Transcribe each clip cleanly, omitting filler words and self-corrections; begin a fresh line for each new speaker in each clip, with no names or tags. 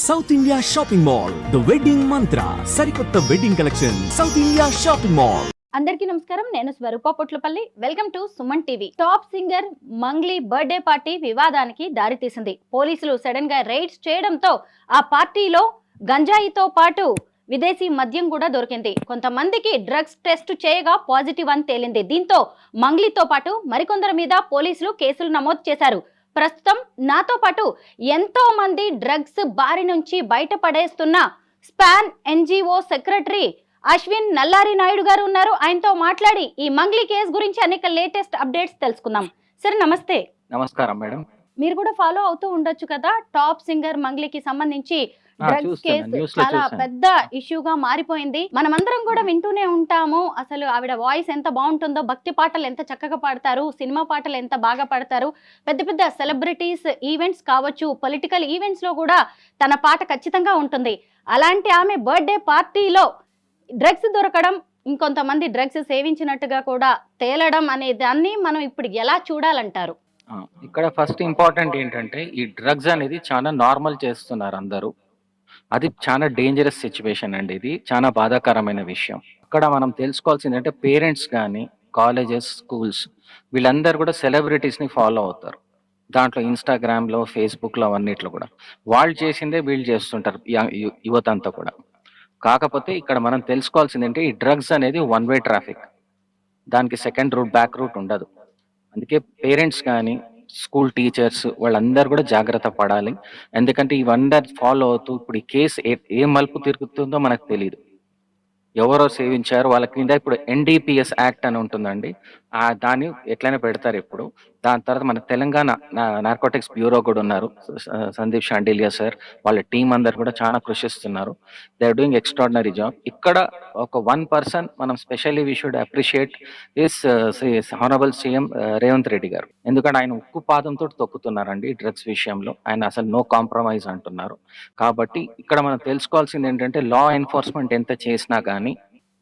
South India shopping mall the wedding mantra సరికొత్త wedding collection south India shopping mall.
అందరికీ నమస్కారం. నేను Swaroopa Potlapalli. Welcome to Suman TV. Top singer Mangli birthday party వివాదానికి దారితీసింది. పోలీసులు సడన్ గా రైడ్స్ చేయడంతో ఆ పార్టీలో గంజాయితో పాటు విదేశీ మద్యం కూడా దొరికింది. కొంతమందికి డ్రగ్స్ టెస్ట్ చేయగా పాజిటివ్ అని తేలింది. దీంతో మంగ్లీతో పాటు మరికొందరి మీద పోలీసులు కేసులు నమోదు చేశారు. ప్రస్తుతం నాతో పాటు ఎంతో మంది డ్రగ్స్ బారి నుంచి బయటపడేస్తున్న span NGO secretary Ashwin Nallari Naidu garu ఉన్నారు. ఆయనతో మాట్లాడి ఈ మంగ్లీ కేసు గురించి అనేక లేటెస్ట్ అప్డేట్స్ తెలుసుకుందాం. సరే, నమస్తే.
నమస్కారం మేడం.
మీరు కూడా ఫాలో అవుతూ ఉండొచ్చు కదా, టాప్ సింగర్ మంగ్లీకి సంబంధించి డ్రగ్స్ కేసు చాలా పెద్ద ఇష్యూగా మారిపోయింది. మనమందరం కూడా వింటూనే ఉంటాము. అసలు ఆవిడ వాయిస్ ఎంత బాగుంటుందో, భక్తి పాటలు ఎంత చక్కగా పాడతారు, సినిమా పాటలు ఎంత బాగా పాడతారు. పెద్ద పెద్ద సెలబ్రిటీస్ ఈవెంట్స్ కావచ్చు, పొలిటికల్ ఈవెంట్స్ లో కూడా తన పాట ఖచ్చితంగా ఉంటుంది. అలాంటి ఆమె బర్త్డే పార్టీలో డ్రగ్స్ దొరకడం, ఇంకొంతమంది డ్రగ్స్ సేవించినట్టుగా కూడా తేలడం అనే దాన్ని మనం ఇప్పుడు ఎలా చూడాలంటారు?
ఇక్కడ ఫస్ట్ ఇంపార్టెంట్ ఏంటంటే, ఈ డ్రగ్స్ అనేది చాలా నార్మల్ చేస్తున్నారు అందరూ. అది చాలా డేంజరస్ సిచ్యువేషన్ అండి. ఇది చాలా బాధాకరమైన విషయం. ఇక్కడ మనం తెలుసుకోవాల్సింది అంటే, పేరెంట్స్ కానీ కాలేజెస్, స్కూల్స్ వీళ్ళందరూ కూడా సెలబ్రిటీస్ని ఫాలో అవుతారు. దాంట్లో ఇన్స్టాగ్రామ్లో, ఫేస్బుక్లో అన్నిట్లో కూడా వాళ్ళు చేసిందే వీళ్ళు చేస్తుంటారు, యువత అంతా కూడా. కాకపోతే ఇక్కడ మనం తెలుసుకోవాల్సింది ఏంటి, ఈ డ్రగ్స్ అనేది వన్ వే ట్రాఫిక్. దానికి సెకండ్ రూట్, బ్యాక్ రూట్ ఉండదు. అందుకే పేరెంట్స్ కానీ స్కూల్ టీచర్స్ వాళ్ళందరూ కూడా జాగ్రత్త పడాలి. ఎందుకంటే ఇవన్నీ ఫాలో అవుతూ ఇప్పుడు ఈ కేసు ఏ మలుపు తిరుగుతుందో మనకు తెలియదు. ఎవరో సేవించారు వాళ్ళ కింద ఇప్పుడు ఎన్డీపీఎస్ యాక్ట్ అని ఉంటుందండి. దాన్ని ఎట్లయినా పెడతారు ఇప్పుడు. దాని తర్వాత మన తెలంగాణ నార్కోటిక్స్ బ్యూరో కూడా ఉన్నారు, సందీప్ షాండిలియా సార్, వాళ్ళ టీం అందరు కూడా చాలా కృషిస్తున్నారు. They are doing extraordinary job. ఇక్కడ ఒక వన్ పర్సన్ మనం specially we should appreciate is honourable CM Revanth Reddy garu. ఎందుకంటే ఆయన ఉక్కు పాదంతో తొక్కుతున్నారండి డ్రగ్స్ విషయంలో. ఆయన అసలు నో కాంప్రమైజ్ అంటున్నారు. కాబట్టి ఇక్కడ మనం తెలుసుకోవాల్సింది ఏంటంటే, లా ఎన్ఫోర్స్మెంట్ ఎంత చేసినా కానీ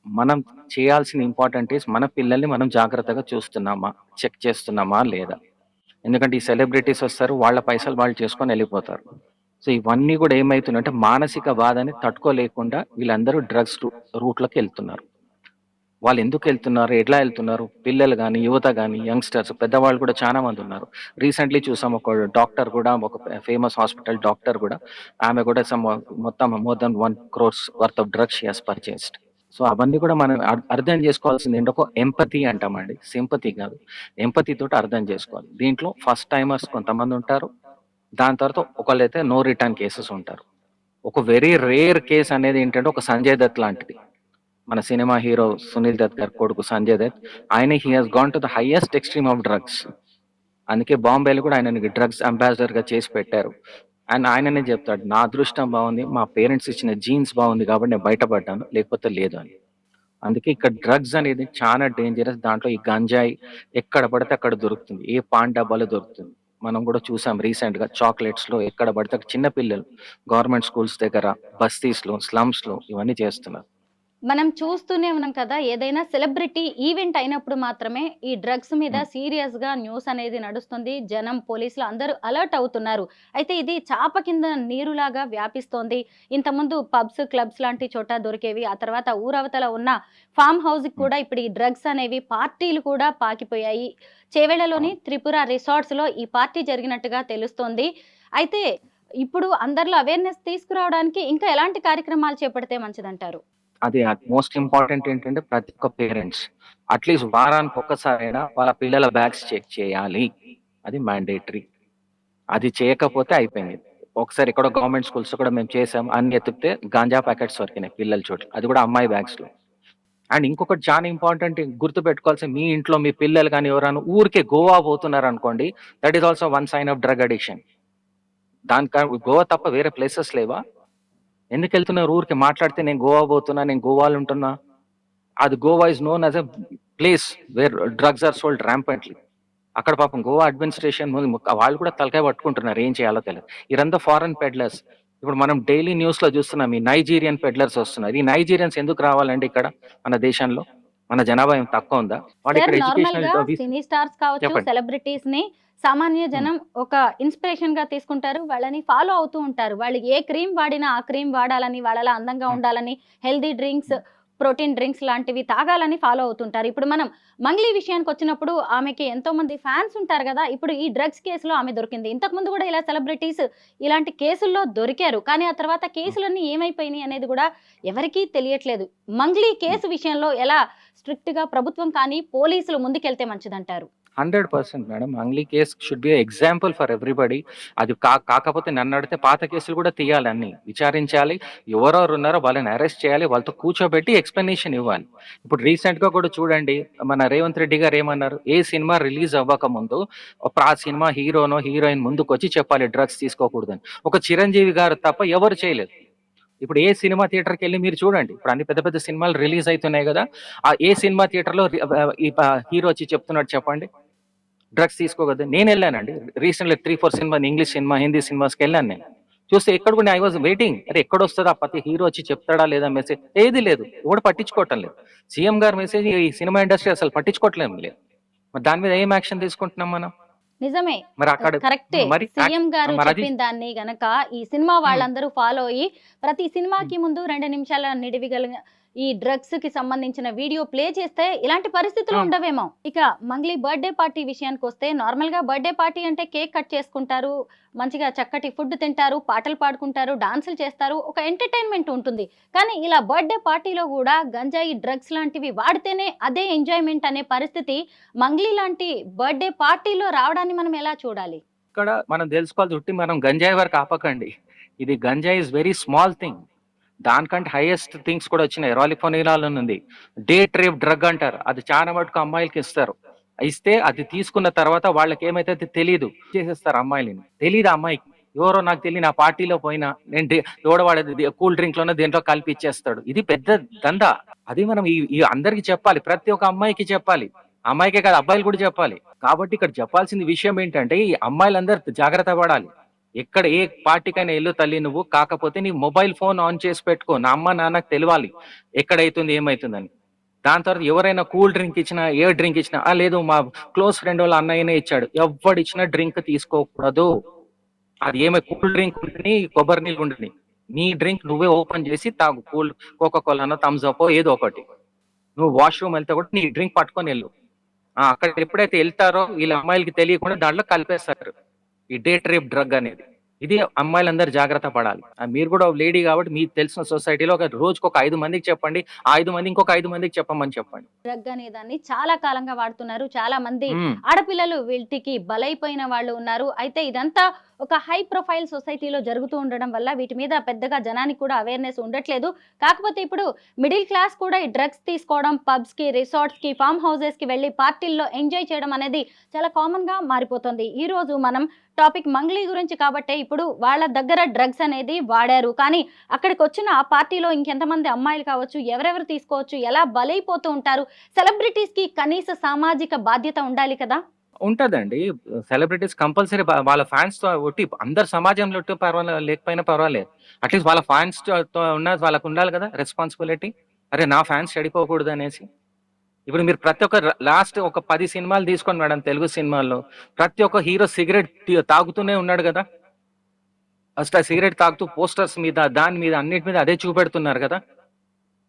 మనం చేయాల్సిన ఇంపార్టెంట్ ఈస్ మన పిల్లల్ని మనం జాగ్రత్తగా చూస్తున్నామా, చెక్ చేస్తున్నామా లేదా. ఎందుకంటే ఈ సెలబ్రిటీస్ వస్తారు, వాళ్ళ పైసలు వాళ్ళు చేసుకొని వెళ్ళిపోతారు. సో ఇవన్నీ కూడా ఏమవుతుందంటే, మానసిక బాధని తట్టుకోలేకుండా వీళ్ళందరూ డ్రగ్స్ రూట్లోకి వెళ్తున్నారు. వాళ్ళు ఎందుకు వెళ్తున్నారు, ఎట్లా వెళ్తున్నారు, పిల్లలు కానీ, యువత కానీ, యంగ్స్టర్స్, పెద్దవాళ్ళు కూడా చాలా మంది ఉన్నారు. రీసెంట్లీ చూసాం, ఒక డాక్టర్ కూడా, ఒక ఫేమస్ హాస్పిటల్ డాక్టర్ కూడా, ఆమె కూడా మొత్తం more than 1 crore worth of drugs she has purchased. So అవన్నీ కూడా మనం అర్థం చేసుకోవాల్సింది ఏంటో, ఒక ఎంపతి అంటామండి, సింపతి కాదు, ఎంపతి తోటి అర్థం చేసుకోవాలి. దీంట్లో ఫస్ట్ టైమర్స్ కొంతమంది ఉంటారు, దాని తర్వాత ఒకళ్ళైతే నో రిటర్న్ కేసెస్ ఉంటారు. ఒక వెరీ రేర్ కేసు అనేది ఏంటంటే, ఒక సంజయ్ దత్ లాంటిది. మన సినిమా హీరో సునీల్ దత్ గారి కొడుకు సంజయ్ దత్, ఆయన he has gone to the highest extreme of drugs. అందుకే బాంబేలో కూడా ఆయనకి డ్రగ్స్ అంబాసిడర్ గా చేసి పెట్టారు. అండ్ ఆయననే చెప్తాడు, నా అదృష్టం బాగుంది, మా పేరెంట్స్ ఇచ్చిన జీన్స్ బాగుంది కాబట్టి నేను బయటపడ్డాను, లేకపోతే లేదు అని. అందుకే ఇక్కడ డ్రగ్స్ అనేది చాలా డేంజరస్. దాంట్లో ఈ గంజాయి ఎక్కడ పడితే అక్కడ దొరుకుతుంది, ఏ పాన్ డబ్బాలో దొరుకుతుంది. మనం కూడా చూసాం రీసెంట్ గా, చాక్లెట్స్ లో ఎక్కడ పడితే చిన్న పిల్లలు గవర్నమెంట్ స్కూల్స్ దగ్గర, బస్తీస్ లో, స్లమ్స్ లో ఇవన్నీ చేస్తున్నారు.
మనం చూస్తూనే ఉన్నాం కదా, ఏదైనా సెలబ్రిటీ ఈవెంట్ అయినప్పుడు మాత్రమే ఈ డ్రగ్స్ మీద సీరియస్ గా న్యూస్ అనేది నడుస్తుంది. జనం, పోలీసులు అందరూ అలర్ట్ అవుతున్నారు. అయితే ఇది చాప కింద నీరులాగా వ్యాపిస్తోంది. ఇంతకుముందు పబ్స్, క్లబ్స్ లాంటి చోట దొరికేవి, ఆ తర్వాత ఊరవతల ఉన్న ఫామ్ హౌస్ కి కూడా ఇప్పుడు ఈ డ్రగ్స్ అనేవి పార్టీలు కూడా పాకిపోయాయి. చేవెళ్లలోని త్రిపుర రిసార్ట్స్ లో ఈ పార్టీ జరిగినట్టుగా తెలుస్తోంది. అయితే ఇప్పుడు అందరిలో అవేర్నెస్ తీసుకురావడానికి ఇంకా ఎలాంటి కార్యక్రమాలు చేపడితే మంచిదంటారు?
అది మోస్ట్ ఇంపార్టెంట్ ఏంటంటే, ప్రతి ఒక్క పేరెంట్స్ అట్లీస్ట్ వారానికి ఒక్కసారైనా వాళ్ళ పిల్లల బ్యాగ్స్ చెక్ చేయాలి. అది మ్యాండేటరీ. అది చేయకపోతే అయిపోయింది. ఒకసారి ఇక్కడ గవర్నమెంట్ స్కూల్స్ కూడా మేము చేసాం, అన్ని ఎత్తుకితే గాంజా ప్యాకెట్స్ దొరికినాయి పిల్లల చోట్ల, అది కూడా అమ్మాయి బ్యాగ్స్ లో. అండ్ ఇంకొకటి చాలా ఇంపార్టెంట్ గుర్తు పెట్టుకోవాల్సి, మీ ఇంట్లో మీ పిల్లలు కానీ ఎవరైనా ఊరికే గోవా పోతున్నారు అనుకోండి, that is also one sine of drug addiction. Goa తప్ప వేరే ప్లేసెస్ లేవా? ఎందుకు వెళ్తున్నారు ఊరికి? మాట్లాడితే నేను గోవా పోతున్నా, నేను గోవాలో ఉంటున్నా. అది Goa is known as a place where drugs are sold rampantly. అక్కడ పాపం గోవా అడ్మినిస్ట్రేషన్ వాళ్ళు కూడా తలకాయ పట్టుకుంటున్నారు, ఏం చేయాలో తెలియదు. ఇదంతా ఫారెన్ పెడ్లర్స్. ఇప్పుడు మనం డైలీ న్యూస్ లో చూస్తున్నాం, ఈ నైజీరియన్ పెడ్లర్స్ వస్తున్నారు. ఈ నైజీరియన్స్ ఎందుకు రావాలండి ఇక్కడ మన దేశంలో? మన జనాభా ఏం తక్కువ ఉందా?
సినీ స్టార్స్ కావచ్చు, సెలబ్రిటీస్ ని సామాన్య జనం ఒక ఇన్స్పిరేషన్ గా తీసుకుంటారు, వాళ్ళని ఫాలో అవుతూ ఉంటారు. వాళ్ళు ఏ క్రీమ్ వాడినా ఆ క్రీమ్ వాడాలని, వాళ్ళలా అందంగా ఉండాలని, హెల్దీ డ్రింక్స్, ప్రోటీన్ డ్రింక్స్ లాంటివి తాగాలని ఫాలో అవుతుంటారు. ఇప్పుడు మనం మంగ్లీ విషయానికి వచ్చినప్పుడు ఆమెకి ఎంతో మంది ఫ్యాన్స్ ఉంటారు కదా! ఇప్పుడు ఈ డ్రగ్స్ కేసులో ఆమె దొరికింది. ఇంతకుముందు కూడా ఇలా సెలబ్రిటీస్ ఇలాంటి కేసుల్లో దొరికారు. కానీ ఆ తర్వాత కేసులన్నీ ఏమైపోయినాయి అనేది కూడా ఎవరికీ తెలియట్లేదు. మంగ్లీ కేసు విషయంలో ఎలా స్ట్రిక్ట్‌గా ప్రభుత్వం కానీ, పోలీసులు ముందుకెళ్తే మంచిదంటారు?
100% madam. Mangli case should be example for everybody. అది కాకపోతే నన్నడిగితే పాత కేసులు కూడా తీయాలి అన్నీ. విచారించాలి. ఎవరెవరు ఉన్నారో వాళ్ళని అరెస్ట్ చేయాలి. వాళ్ళతో కూర్చోబెట్టి ఎక్స్‌ప్లనేషన్ ఇవ్వాలి. ఇప్పుడు రీసెంట్‌గా కూడా చూడండి, మన రేవంత్ రెడ్డి గారు ఏమన్నారు? ఏ సినిమా రిలీజ్ అవ్వకముందు ఆ సినిమా హీరోనో, హీరోయిన్ ముందుకొచ్చి చెప్పాలి డ్రగ్స్ తీసుకోకూడదని. ఒక చిరంజీవి గారు తప్ప ఎవరు చేయలేదు. ఇప్పుడు ఏ సినిమా థియేటర్‌కెళ్ళి మీరు చూడండి. ఇప్పుడు అన్ని పెద్ద పెద్ద సినిమాలు రిలీజ్ అయితున్నాయి గదా! ఏ సినిమా థియేటర్‌లో హీరో వచ్చి చెప్తున్నాడు చెప్పండి? డ్రగ్స్ తీసుకోకూడదు. నేనెళ్ళానండి. Recently 3, 4 cinema English cinema, Hindi సినిమాస్‌కెళ్ళాను నేను. చూస్తే ఎక్కడ కూడా ఐ వాస్ వెయిటింగ్. అరే ఎక్కడొస్తదా ప్రతి హీరో వచ్చి చెప్తాడా లేదా మెసేజ్? ఏది లేదు. ఎవడు పట్టించుకోవటం లేదు. సీఎం గారి మెసేజ్ ఈ సినిమా ఇండస్ట్రీ అసలు పట్టించుకోవట్లేదు లేదు. మరి దాని మీద ఏం యాక్షన్ తీసుకుంటున్నాం మనం?
నిజమే.
మరి అక్కడ
కరెక్టే.
మరి
సీఎం గారు
మరి అది
చెప్పిన దాన్ని గనక ఈ సినిమా వాళ్ళందరూ ఫాలో అయ్యి ప్రతి సినిమాకి ముందు 2 నిమిషాల నిడివి గల ఈ డ్రగ్స్ కి సంబంధించిన వీడియో ప్లే చేస్తే ఇలాంటి పరిస్థితులు ఉండవేమో. ఇక మంగ్లీ బర్త్‌డే పార్టీ విషయానికొస్తే నార్మల్‌గా బర్త్‌డే పార్టీ అంటే కేక్ కట్ చేసుకుంటారు, మంచిగా చక్కటి ఫుడ్ తింటారు, పాటలు పాడుకుంటారు, డాన్సులు చేస్తారు, ఒక ఎంటర్‌టైన్‌మెంట్ ఉంటుంది. కానీ ఇలా బర్త్‌డే పార్టీలో గూడా గంజాయి, డ్రగ్స్ లాంటివి వాడితేనే అదే ఎంజాయ్‌మెంట్ అనే పరిస్థితి మంగ్లీ లాంటి బర్త్‌డే పార్టీలో రావడాన్ని మనం ఎలా చూడాలి?
ఇక్కడ మనం తెలుసుకోవాల్సి ఉట్టి మనం గంజాయి వరకు ఆపకండి. ఇది గంజాయి ఈజ్ వెరీ స్మాల్ థింగ్. దానికంటే హైయెస్ట్ థింగ్స్ కూడా వచ్చినాయి. రాలిఫోనిరాల్ అని ఉంది. డేట్ రేప్ డ్రగ్ అంటారు. అది చాలా మటుకు అమ్మాయిలకి ఇస్తారు. ఇస్తే అది తీసుకున్న తర్వాత వాళ్ళకి ఏమైతే తెలీదు. చేసేస్తారు అమ్మాయిలని. తెలీదు ఆ అమ్మాయికి. ఎవరో నాకు తెలియని ఆ పార్టీలో పోయినా నేను ఎవడో వాడు కూల్ డ్రింక్ లోనే దేంట్లో కలిపి ఇచ్చేస్తాడు. ఇది పెద్ద దందా. అది మనం ఈ అందరికి చెప్పాలి. ప్రతి ఒక్క అమ్మాయికి చెప్పాలి. అమ్మాయికే కాదు అబ్బాయిలు కూడా చెప్పాలి. కాబట్టి ఇక్కడ చెప్పాల్సిన విషయం ఏంటంటే ఈ అమ్మాయిలందరూ జాగ్రత్త పడాలి. ఎక్కడ ఏ పార్టీకైనా ఎల్లు తల్లి నువ్వు, కాకపోతే నీ మొబైల్ ఫోన్ ఆన్ చేసి పెట్టుకో. నా అమ్మ నాన్నకు తెలియాలి ఎక్కడైతుంది ఏమైతుందని. దాని తర్వాత ఎవరైనా కూల్ డ్రింక్ ఇచ్చినా, ఏ డ్రింక్ ఇచ్చినా, లేదు మా క్లోజ్ ఫ్రెండ్ వాళ్ళ అన్నయ్యనే ఇచ్చాడు, ఎవడిచ్చినా డ్రింక్ తీసుకోకూడదు. అది కూల్ డ్రింక్ ఉండని, కొబ్బరి నీళ్ళు ఉండని, నీ డ్రింక్ నువ్వే ఓపెన్ చేసి తాగు. కోకా కోలానో థమ్స్ అప్ ఏదో ఒకటి. నువ్వు వాష్రూమ్ వెళ్తే కూడా నీ డ్రింక్ పట్టుకొని వెళ్ళు. అక్కడ ఎప్పుడైతే వెళ్తారో వీళ్ళ అమ్మాయిలకి తెలియకుండా దాంట్లో కలిపేస్తారు ఈ డేట్ రేప్ డ్రగ్ అనేది. ఇది అమ్మాయిలందరూ జాగ్రత్త పడాలి. మీరు కూడా లేడీ కాబట్టి మీకు తెలిసిన సొసైటీలో ఒక రోజుకి ఒక 5 మందికి చెప్పండి. ఆ 5 మంది ఇంకొక 5 మందికి చెప్పమని చెప్పండి.
డ్రగ్ అనే దాన్ని చాలా కాలంగా వాడుతున్నారు. చాలా మంది ఆడపిల్లలు వీటికి బలైపోయిన వాళ్ళు ఉన్నారు. అయితే ఇదంతా ఒక హై ప్రొఫైల్ సొసైటీలో జరుగుతూ ఉండడం వల్ల వీటి మీద పెద్దగా జనానికి కూడా అవేర్నెస్ ఉండట్లేదు. కాకపోతే ఇప్పుడు మిడిల్ క్లాస్ కూడా ఈ డ్రగ్స్ తీసుకోవడం, పబ్స్ కి, రిసార్ట్స్ కి, ఫామ్ హౌసెస్ కి వెళ్లి పార్టీల్లో ఎంజాయ్ చేయడం అనేది చాలా కామన్ గా మారిపోతుంది. ఈ రోజు మనం టాపిక్ మంగ్లీ గురించి కాబట్టే ఇప్పుడు వాళ్ళ దగ్గర డ్రగ్స్ అనేది వాడారు. కానీ అక్కడికి వచ్చిన ఆ పార్టీలో ఇంకెంతమంది అమ్మాయిలు కావచ్చు, ఎవరెవరు తీసుకోవచ్చు, ఎలా బలైపోతూ ఉంటారు. సెలబ్రిటీస్ కి కనీస సామాజిక బాధ్యత ఉండాలి కదా.
ఉంటదండి. సెలబ్రిటీస్ కంపల్సరీ వాళ్ళ ఫ్యాన్స్ తో ఒట్టి అందరు సమాజంలో లేకపోయినా పర్వాలేదు. అట్లీస్ట్ వాళ్ళ ఫ్యాన్స్ తో ఉన్న వాళ్ళకు ఉండాలి కదా రెస్పాన్సిబిలిటీ. అరే నా ఫ్యాన్స్ చెడిపోకూడదు అనేసి. ఇప్పుడు మీరు ప్రతి ఒక్క లాస్ట్ ఒక 10 సినిమాలు తీసుకోండి మేడం తెలుగు సినిమాల్లో. ప్రతి ఒక్క హీరో సిగరెట్ తాగుతూనే ఉన్నాడు కదా. ఫస్ట్ ఆ సిగరెట్ తాగుతూ పోస్టర్స్ మీద, దాని మీద, అన్నిటి మీద అదే చూపెడుతున్నారు కదా.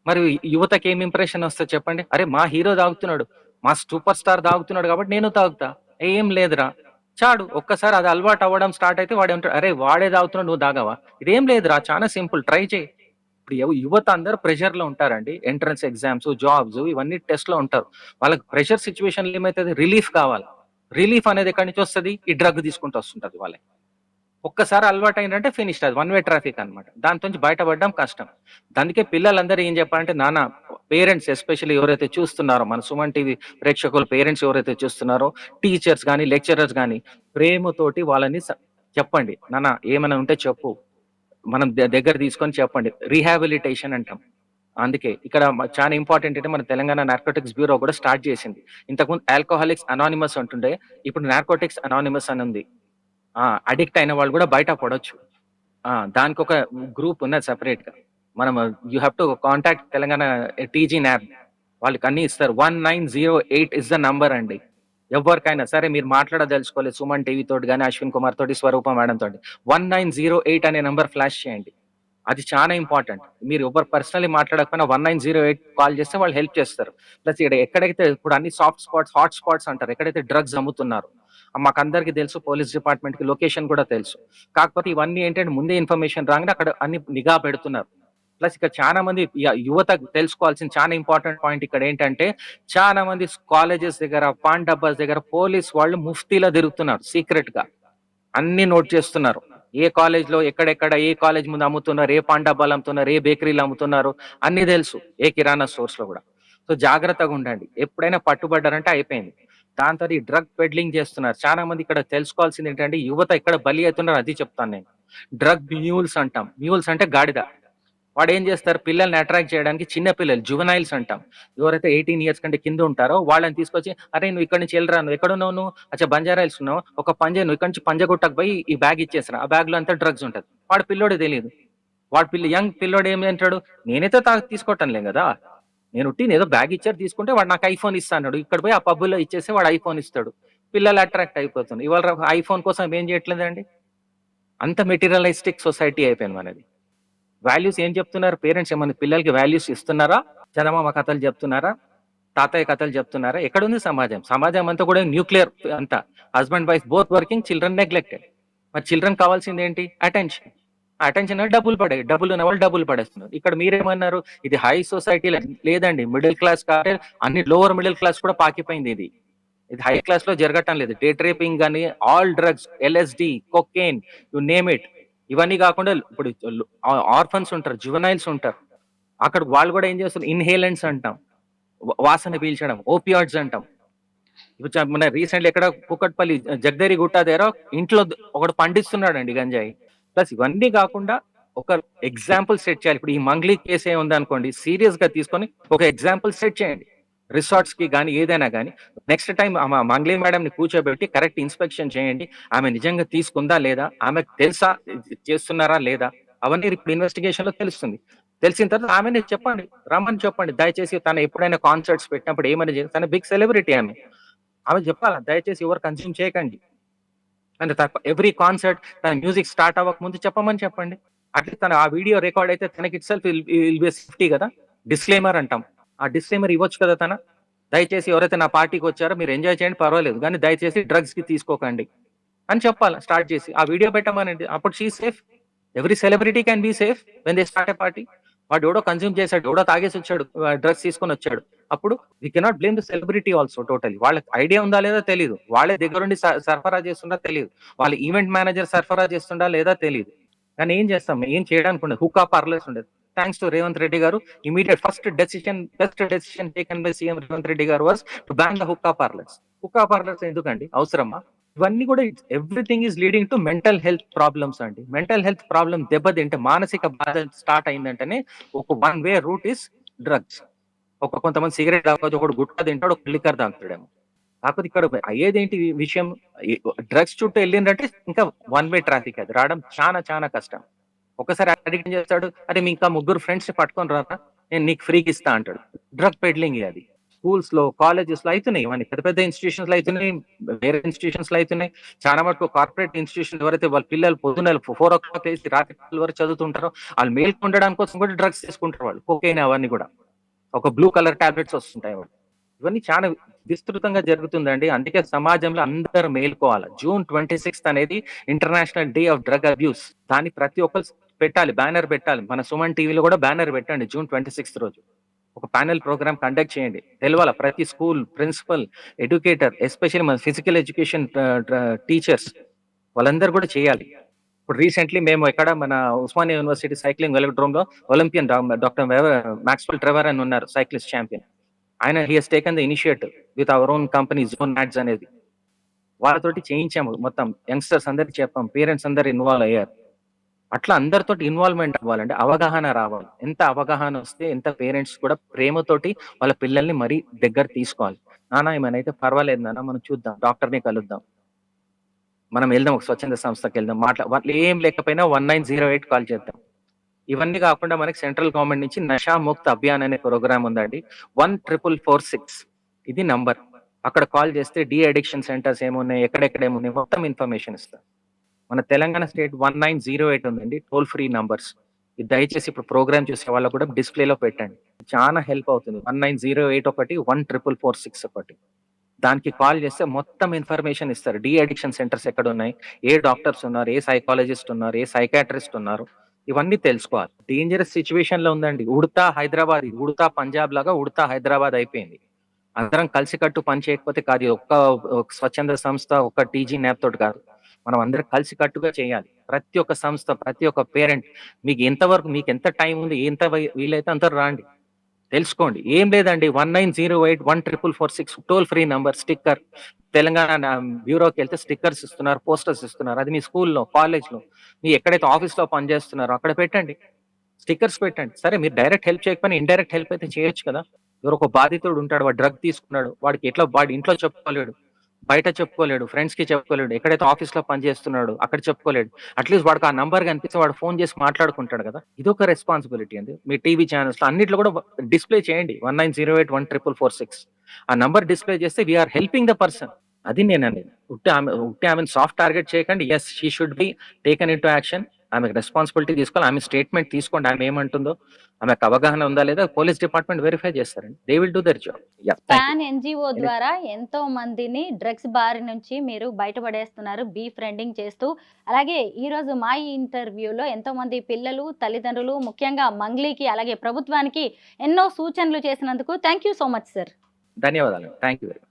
మరి యువతకి ఏం ఇంప్రెషన్ వస్తుంది చెప్పండి? అరే మా హీరో తాగుతున్నాడు, మా సూపర్ స్టార్ తాగుతున్నాడు కాబట్టి నేను తాగుతా. ఏం లేదురా చాడు. ఒక్కసారి అది అలవాటు అవ్వడం స్టార్ట్ అయితే వాడు ఏమంటాడు, అరే వాడే తాగుతున్నాడు నువ్వు తాగవా? ఇదేం లేదురా, చాలా సింపుల్, ట్రై చేయి. ఇప్పుడు యువత అందరూ ప్రెషర్ లో ఉంటారండి. ఎంట్రన్స్ ఎగ్జామ్స్, జాబ్స్ ఇవన్నీ టెస్ట్ లో ఉంటారు. వాళ్ళకి ప్రెషర్ సిచ్యువేషన్ ఏమైతుంది, రిలీఫ్ కావాలి. రిలీఫ్ అనేది ఎక్కడి నుంచి వస్తుంది? ఈ డ్రగ్ తీసుకుంటూ వస్తుంటది వాళ్ళకి. ఒక్కసారి అలవాటు అయిందంటే ఫినిష్. అది 1 వే ట్రాఫిక్ అనమాట. దాంతో బయటపడడం కష్టం. అందుకే పిల్లలందరూ ఏం చెప్పాలంటే నాన్న, పేరెంట్స్ ఎస్పెషల్లీ ఎవరైతే చూస్తున్నారో, మన సుమన్ టీవీ ప్రేక్షకులు పేరెంట్స్ ఎవరైతే చూస్తున్నారో, టీచర్స్ కానీ లెక్చరర్స్ కానీ ప్రేమతోటి వాళ్ళని చెప్పండి. నాన్న ఏమైనా ఉంటే చెప్పు, మనం దగ్గర తీసుకొని చెప్పండి. రీహాబిలిటేషన్ అంటాం. అందుకే ఇక్కడ చాలా ఇంపార్టెంట్ అంటే మన తెలంగాణ నార్కోటిక్స్ బ్యూరో కూడా స్టార్ట్ చేసింది. ఇంతకుముందు ఆల్కహాలిక్స్ అనానిమస్ ఉంటుండే, ఇప్పుడు నార్కోటిక్స్ అనానిమస్ అని ఉంది. అడిక్ట్ అయిన వాళ్ళు కూడా బయట పడవచ్చు. దానికి ఒక గ్రూప్ ఉన్నది సెపరేట్ గా. మనం you have to contact Telangana TG NAB. వాళ్ళకి అన్ని ఇస్తారు. 1908 ఇస్ ద నంబర్ అండి. ఎవరికైనా సరే మీరు మాట్లాడదలుచుకోలేదు సుమన్ టీవీ తోటి కానీ అశ్విన్ కుమార్ తోటి స్వరూప మేడం తోటి 1908 అనే నంబర్ ఫ్లాష్ చేయండి. అది చాలా ఇంపార్టెంట్. మీరు ఎవరు పర్సనలీ మాట్లాడకపోయినా 1908 కాల్ చేస్తే వాళ్ళు హెల్ప్ చేస్తారు. ప్లస్ ఇక్కడ ఎక్కడైతే ఇప్పుడు అన్ని సాఫ్ట్ స్పాట్స్, హాట్ స్పాట్స్ అంటారు. ఎక్కడైతే డ్రగ్స్ అమ్ముతున్నారు మాకందరికి తెలుసు, పోలీస్ డిపార్ట్మెంట్ కి లొకేషన్ కూడా తెలుసు. కాకపోతే ఇవన్నీ ఏంటంటే ముందే ఇన్ఫర్మేషన్ రాగానే అక్కడ అన్ని నిఘా పెడుతున్నారు. ప్లస్ ఇక్కడ చాలా మంది యువత తెలుసుకోవాల్సిన చాలా ఇంపార్టెంట్ పాయింట్ ఇక్కడ ఏంటంటే చాలా మంది కాలేజెస్ దగ్గర, పాన్ డబ్బాస్ దగ్గర పోలీస్ వాళ్ళు ముఫ్తీలా తిరుగుతున్నారు సీక్రెట్ గా. అన్ని నోట్ చేస్తున్నారు. ఏ కాలేజ్ లో ఎక్కడెక్కడ ఏ కాలేజ్ ముందు అమ్ముతున్నారు, ఏ పాన్ డబ్బాలు అమ్ముతున్నారు, ఏ బేకరీలు అమ్ముతున్నారు అన్ని తెలుసు. ఏ కిరాణా స్టోర్స్ లో కూడా. సో జాగ్రత్తగా ఉండండి. ఎప్పుడైనా పట్టుబడ్డారంటే అయిపోయింది. దాంతో ఈ డ్రగ్ పెడ్లింగ్ చేస్తున్నారు. చాలా మంది ఇక్కడ తెలుసుకోవాల్సింది ఏంటంటే యువత ఎక్కడ బలి అవుతున్నారు అది చెప్తాను నేను. డ్రగ్ మ్యూల్స్ అంటాం. మ్యూల్స్ అంటే గాడిద. వాడు ఏం చేస్తారు, పిల్లల్ని అట్రాక్ట్ చేయడానికి చిన్న పిల్లలు జువెనైల్స్ అంటాం. ఎవరైతే 18 ఇయర్స్ కంటే కింద ఉంటారో వాళ్ళని తీసుకొచ్చి, అరే నువ్వు ఇక్కడ నుంచి వెళ్ళరా, నువ్వు ఎక్కడున్నావు, నువ్వు అచ్చా బంజారాయిల్స్ ఉన్నావు, ఒక పంజ నువ్వు ఇక్కడ నుంచి పంజగుట్టకు పోయి ఈ బ్యాగ్ ఇచ్చేసరా, ఆ బ్యాగ్ లో అంతా డ్రగ్స్ ఉంటుంది. వాడు పిల్లోడే తెలియదు. వాడు యంగ్ పిల్లోడు ఏమి అంటాడు, నేనైతే తీసుకోవటం లేదు కదా, నేను ఏదో బ్యాగ్ ఇచ్చారు తీసుకుంటే వాడు నాకు ఐఫోన్ ఇస్తా అన్నాడు. ఇక్కడ పోయి ఆ పబ్బులో ఇచ్చేస్తే వాడు ఐఫోన్ ఇస్తాడు. పిల్లలు అట్రాక్ట్ అయిపోతుంది. ఇవాళ ఐఫోన్ కోసం ఏం చేయట్లేదండి. అంత మెటీరియలిస్టిక్ సొసైటీ అయిపోయింది మనది. వాల్యూస్ ఏం చెప్తున్నారు పేరెంట్స్? ఏమన్నా పిల్లలకి వాల్యూస్ ఇస్తున్నారా? చందమామ కథలు చెప్తున్నారా? తాతయ్య కథలు చెప్తున్నారా? ఎక్కడుంది సమాజం? సమాజం అంతా కూడా న్యూక్లియర్ అంతా. Husband wife both working, children neglected. మరి చిల్డ్రన్ కావాల్సింది ఏంటి? అటెన్షన్. అటెన్షన్ డబ్బులు ఉన్న వాళ్ళు డబ్బులు పడేస్తున్నారు. ఇక్కడ మీరేమన్నారు, ఇది హై సొసైటీ లేదండి, మిడిల్ క్లాస్ కాబట్టి అన్ని లోవర్ మిడిల్ క్లాస్ కూడా పాకిపోయింది. ఇది హై క్లాస్ లో జరగటం లేదు. డే ట్రేపింగ్ కానీ, all drugs, LSD, cocaine, you name it. ఇవన్నీ కాకుండా ఇప్పుడు ఆర్ఫన్స్ ఉంటారు, జువెనైల్స్ ఉంటారు. అక్కడ వాళ్ళు కూడా ఏం చేస్తారు, ఇన్హేలెంట్స్ అంటాం, వాసన పీల్చడం, ఓపియాయిడ్స్ అంటాం. ఇప్పుడు మన రీసెంట్లీ ఎక్కడ కుక్కట్పల్లి జగదేరి గుట్ట దగ్గర ఇంట్లో ఒకడు పండిస్తున్నాడు అండి గంజాయి. ప్లస్ ఇవన్నీ కాకుండా ఒక ఎగ్జాంపుల్ సెట్ చేయాలి. ఇప్పుడు ఈ మంగ్లీ కేసు ఏ ఉందనుకోండి, సీరియస్ గా తీసుకొని ఒక ఎగ్జాంపుల్ సెట్ చేయండి. రిసార్ట్స్ కి కానీ ఏదైనా కానీ నెక్స్ట్ టైం మంగ్లీ మేడం ని కూర్చోబెట్టి కరెక్ట్ ఇన్స్పెక్షన్ చేయండి. ఆమె నిజంగా తీసుకుందా లేదా, ఆమెకు తెలుసా చేస్తున్నారా లేదా, అవన్నీ ఇప్పుడు ఇన్వెస్టిగేషన్ లో తెలుస్తుంది. తెలిసిన తర్వాత ఆమెనే చెప్పండి, రమ్మని చెప్పండి. దయచేసి తన ఎప్పుడైనా కాన్సర్ట్స్ పెట్టినప్పుడు ఏమని తన బిగ్ సెలబ్రిటీ ఆమె చెప్పాలా, దయచేసి ఎవరు కన్స్యూమ్ చేయకండి అంటే ఎవ్రీ కాన్సర్ట్ తన మ్యూజిక్ స్టార్ట్ అవ్వక ముందు చెప్పమని చెప్పండి. అట్లీస్ట్ తన ఆ వీడియో రికార్డ్ అయితే తనకి it self will be safety కదా. డిస్క్లైమర్ అంటాం, ఆ డిస్క్లైమర్ ఇవ్వచ్చు కదా తన. దయచేసి ఎవరైతే నా పార్టీకి వచ్చారో మీరు ఎంజాయ్ చేయండి పర్వాలేదు, కానీ దయచేసి డ్రగ్స్ కి తీసుకోకండి అని చెప్పాలి. స్టార్ట్ చేసి ఆ వీడియో పెట్టమనండి. అప్పుడు she safe. Every celebrity can be safe when they start a party. వాడు ఎవడో కన్స్యూమ్ చేశాడు, ఎవడో తాగేసి వచ్చాడు, డ్రగ్స్ తీసుకొని వచ్చాడు, అప్పుడు we cannot blame the celebrity also. Totally వాళ్ళకి ఐడియా ఉందా లేదా తెలియదు, వాళ్ళే దగ్గరుండి సరఫరా చేస్తుందా తెలియదు, వాళ్ళ ఈవెంట్ మేనేజర్ సరఫరా చేస్తుందా లేదా తెలియదు. కానీ ఏం చేస్తాం, ఏం చేయడానికి ఉండదు. హుక్కా పార్లర్స్ ఉండదు. Thanks to Revanth Reddy garu, immediate best decision taken by CM Revanth Reddy garu was to ban the hookah parlours. Hookah parlours ఎందుకండి, అవసరమా? ఇవన్నీ కూడా everything is leading to mental health problems అండి. మెంటల్ హెల్త్ ప్రాబ్లమ్ దెబ్బతింటే, మానసిక బాధ స్టార్ట్ అయిందంటేనే ఒక one way route is drugs. కొంతమంది సిగరెట్ తాగొచ్చు, ఒకడు గుట్కా తింటాడు, ఒక లిక్కర్ తాగుతాడేమో. కాకపోతే ఇక్కడ అయ్యేదేంటి విషయం, డ్రగ్స్ చుట్టూ వెళ్ళిందంటే ఇంకా వన్ వే ట్రాఫిక్. అది రావడం చాలా చాలా కష్టం. ఒకసారి అడిక్ట్ చేస్తాడు, అరే మీ ఇంకా ముగ్గురు ఫ్రెండ్స్ ని పట్టుకొని రారా, నేను నీకు ఫ్రీకి ఇస్తా అంటాడు. డ్రగ్ పెడ్లింగ్ అది స్కూల్స్ లో, కాలేజెస్ లో అవుతున్నాయి. ఇవన్నీ పెద్ద పెద్ద ఇన్స్టిట్యూషన్స్ లో అవుతున్నాయి, వేరే ఇన్స్టిట్యూషన్స్ లో అవుతున్నాయి. చాలా మటుకు కార్పొరేట్ ఇన్స్టిట్యూషన్ ఎవరైతే వాళ్ళ పిల్లలు పొద్దున్న 4 o'clock వేసి రాత్రి వరకు చదువుతుంటారో వాళ్ళు మేల్కొండడానికి కోసం కూడా డ్రగ్స్ తీసుకుంటారు. వాళ్ళు కోకైన్ అవన్నీ కూడా ఒక బ్లూ కలర్ టాబ్లెట్స్ వస్తుంటాయి. ఇవన్నీ చాలా విస్తృతంగా జరుగుతుందండి. అందుకే సమాజంలో అందరూ మేల్కోవాలి. June 26th అనేది international day of drug abuse. దాన్ని ప్రతి ఒక్కరు పెట్టాలి, బ్యానర్ పెట్టాలి. మన సుమన్ టీవీలో కూడా బ్యానర్ పెట్టండి. June 26th రోజు ఒక ప్యానెల్ ప్రోగ్రామ్ కండక్ట్ చేయండి. తెలవాల ప్రతి స్కూల్ ప్రిన్సిపల్, ఎడ్యుకేటర్, ఎస్పెషల్లీ మన ఫిజికల్ ఎడ్యుకేషన్ టీచర్స్ వాళ్ళందరూ కూడా చేయాలి. ఇప్పుడు రీసెంట్లీ మేము ఎక్కడ మన ఉస్మానియా యూనివర్సిటీ సైక్లింగ్ వెలోడ్రోమ్ లో ఒలింపియన్ డాక్టర్ మ్యాక్స్వెల్ ట్రెవర్ అని ఉన్నారు, సైక్లిస్ట్ ఛాంపియన్. ఆయన he he's taken the initiative with our own company Zone Mats అనేది. వాళ్ళతోటి చేయించాము, మొత్తం యంగ్స్టర్స్ అందరికి చెప్పాం, పేరెంట్స్ అందరు ఇన్వాల్వ్ అయ్యారు. అట్లా అందరితో ఇన్వాల్వ్మెంట్ అవ్వాలంటే అవగాహన రావాలి. ఎంత అవగాహన వస్తే ఎంత పేరెంట్స్ కూడా ప్రేమతోటి వాళ్ళ పిల్లల్ని మరీ దగ్గర తీసుకోవాలి. నాన్న ఏమైనా పర్వాలేదు నాన్న, మనం చూద్దాం, డాక్టర్ని కలుద్దాం, మనం వెళ్దాం, ఒక స్వచ్ఛంద సంస్థకి వెళ్దాం, వాళ్ళు ఏం లేకపోయినా 1908 కాల్ చేద్దాం. ఇవన్నీ కాకుండా మనకి సెంట్రల్ గవర్నమెంట్ నుంచి నషా ముక్త్ అభియాన్ అనే ప్రోగ్రామ్ ఉందండి. 1446 ఇది నంబర్. అక్కడ కాల్ చేస్తే డి అడిక్షన్ సెంటర్స్ ఏమున్నాయి, ఎక్కడెక్కడ ఏమున్నాయి మొత్తం ఇన్ఫర్మేషన్ ఇస్తారు. మన తెలంగాణ స్టేట్ 1908 ఉందండి టోల్ ఫ్రీ నంబర్స్. ఇది దయచేసి ఇప్పుడు ప్రోగ్రామ్ చూసే వాళ్ళకు కూడా డిస్‌ప్లేలో పెట్టండి. చాలా హెల్ప్ అవుతుంది. 1908 ఒకటి, 1446 ఒకటి. దానికి కాల్ చేస్తే మొత్తం ఇన్ఫర్మేషన్ ఇస్తారు. డి అడిక్షన్ సెంటర్స్ ఎక్కడున్నాయి, ఏ డాక్టర్స్ ఉన్నారు, ఏ సైకాలజిస్ట్ ఉన్నారు, ఏ సైకియాట్రిస్ట్ ఉన్నారు, ఇవన్నీ తెలుసుకోవాలి. డేంజరస్ సిట్యుయేషన్‌లో ఉందండి. ఉడతా హైదరాబాద్, ఉడతా పంజాబ్ లాగా ఉడతా హైదరాబాద్ అయిపోయింది. అందరం కలిసికట్టు పని చేయకపోతే కాదు. ఇది ఒక స్వచ్ఛంద సంస్థ, ఒక టీజీ న్యాప్ తోటి కాదు. మనం అందరం కలిసికట్టుగా చేయాలి. ప్రతి ఒక్క సంస్థ, ప్రతి ఒక్క పేరెంట్ మీకెంత టైం ఉంది, వీలైతే అంత రాండి. తెలుసుకోండి. ఏం లేదండి 1908 1446 toll free number sticker. Telangana బ్యూరోకెళ్తే స్టిక్కర్స్ ఇస్తున్నారు, పోస్టర్స్ ఇస్తున్నారు. అది మీ స్కూల్‌లో, కాలేజ్‌లో, మీ ఎక్కడైతే ఆఫీస్‌లో పనిచేస్తున్నారో అక్కడ పెట్టండి. స్టిక్కర్స్ పెట్టండి. సరే మీరు డైరెక్ట్ హెల్ప్ చేయకపోయినా ఇండైరెక్ట్ హెల్ప్ అయితే చేయొచ్చు కదా! ఎవరో ఒక బాధితుడు ఉంటాడు. వాడు డ్రగ్ తీసుకున్నాడు. వాడి ఇంట్లో చెప్పుకోలేడు. బయట చెప్పుకోలేడు. ఫ్రెండ్స్‌కి చెప్పుకోలేడు. ఎక్కడైతే ఆఫీస్‌లో పని చేస్తున్నాడో అక్కడ చెప్పుకోలేడు. అట్‌లీస్ట్ వాడికి ఆ నంబర్ కనిపిస్తే వాడు ఫోన్ చేసి మాట్లాడుకుంటాడు కదా! ఇదొక రెస్పాన్సిబిలిటీ అండి. మీ టీవీ చానెల్స్‌లో అన్నిట్లో కూడా డిస్‌ప్లే చేయండి. 1908 1446 ఆ నంబర్ డిస్‌ప్లే చేస్తే we are helping the person. అది నేననేది. ఉట్టి ఆమెను సాఫ్ట్ టార్గెట్ చేయకండి. Yes she should be taken into action. ఆమెకు రెస్పాన్సిబిలిటీ తీసుకోవాలి. ఆమె స్టేట్మెంట్ తీసుకోండి. ఆమె ఏమంటుందో, ఆమెకు అవగాహన ఉందా లేదా పోలీస్ డిపార్ట్మెంట్ వెరిఫై చేస్తారండి. They will do their job. Yeah! Thank you.
Span NGO ద్వారా ఎంతో మందిని డ్రగ్స్ బారి నుంచి మీరు బయటపడేస్తున్నారు. బీఫ్రెండింగ్ చేస్తూ. అలాగే ఈరోజు మా ఈ ఇంటర్వ్యూలో ఎంతోమంది పిల్లలు, తల్లిదండ్రులు, ముఖ్యంగా మంగ్లీకి అలాగే ప్రభుత్వానికి ఎన్నో సూచనలు చేసినందుకు thank you so much sir.
ధన్యవాదాలు. Thank you very much.